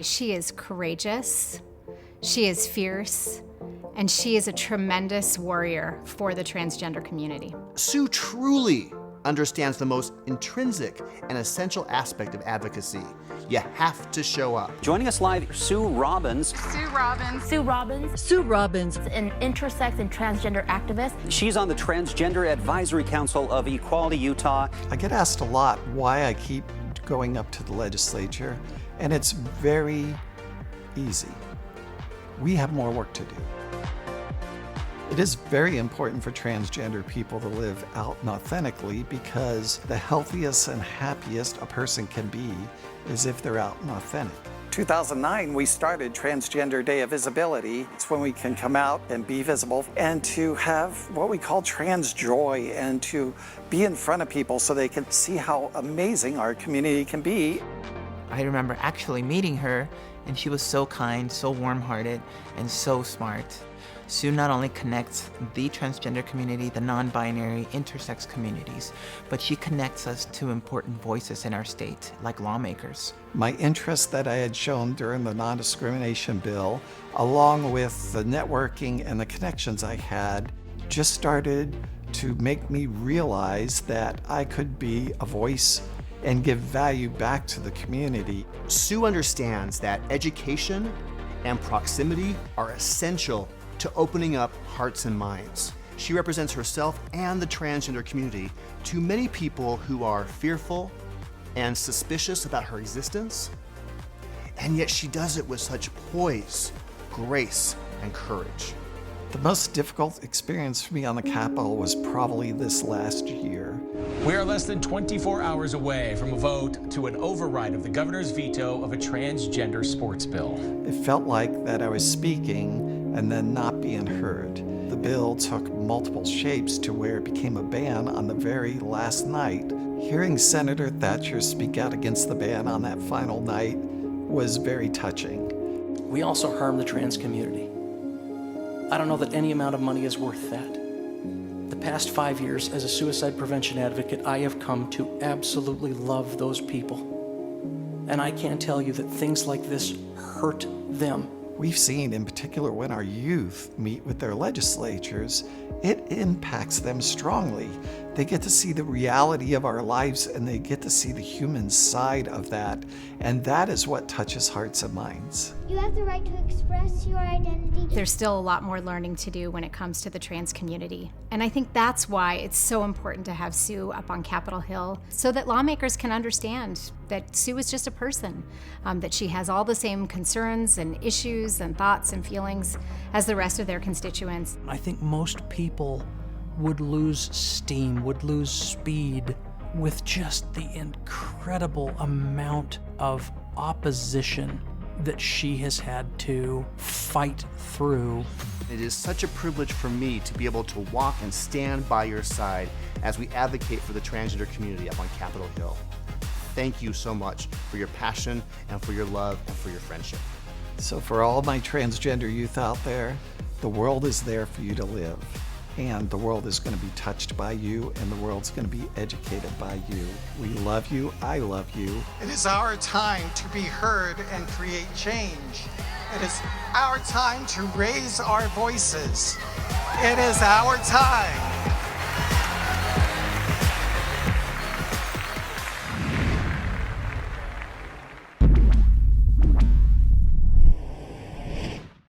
She is courageous, she is fierce, and she is a tremendous warrior for the transgender community. Sue truly understands the most intrinsic and essential aspect of advocacy. You have to show up. Joining us live, Sue Robbins. Sue Robbins. Sue Robbins. Sue Robbins, An intersex and transgender activist. She's on the Transgender Advisory Council of Equality Utah. I get asked a lot why I keep going up to the legislature, and it's very easy. We have more work to do. It is very important for transgender people to live out and authentically, because the healthiest and happiest a person can be is if they're out and authentic. 2009, we started Transgender Day of Visibility. It's when we can come out and be visible and to have what we call trans joy and to be in front of people so they can see how amazing our community can be. I remember actually meeting her, and she was so kind, so warm-hearted, and so smart. Sue not only connects the transgender community, the non-binary, intersex communities, but she connects us to important voices in our state, like lawmakers. My interest that I had shown during the non-discrimination bill, along with the networking and the connections I had, just started to make me realize that I could be a voice and give value back to the community. Sue understands that education and proximity are essential to opening up hearts and minds. She represents herself and the transgender community to many people who are fearful and suspicious about her existence, and yet she does it with such poise, grace, and courage. The most difficult experience for me on the Capitol was probably this last year. We are less than 24 hours away from a vote to an override of the governor's veto of a transgender sports bill. It felt like that I was speaking and then not being heard. The bill took multiple shapes to where it became a ban on the very last night. Hearing Senator Thatcher speak out against the ban on that final night was very touching. We also harm the trans community. I don't know that any amount of money is worth that. The past 5 years as a suicide prevention advocate, I have come to absolutely love those people. And I can't tell you that things like this hurt them. We've seen, in particular, when our youth meet with their legislatures, it impacts them strongly. They get to see the reality of our lives, and they get to see the human side of that, and that is what touches hearts and minds. You have the right to express your identity. There's still a lot more learning to do when it comes to the trans community. And I think that's why it's so important to have Sue up on Capitol Hill, so that lawmakers can understand that Sue is just a person, that she has all the same concerns and issues and thoughts and feelings as the rest of their constituents. I think most people would lose steam, would lose speed with just the incredible amount of opposition that she has had to fight through. It is such a privilege for me to be able to walk and stand by your side as we advocate for the transgender community up on Capitol Hill. Thank you so much for your passion and for your love and for your friendship. So for all my transgender youth out there, the world is there for you to live. And the world is going to be touched by you, and the world's going to be educated by you. We love you. I love you. It is our time to be heard and create change. It is our time to raise our voices. It is our time.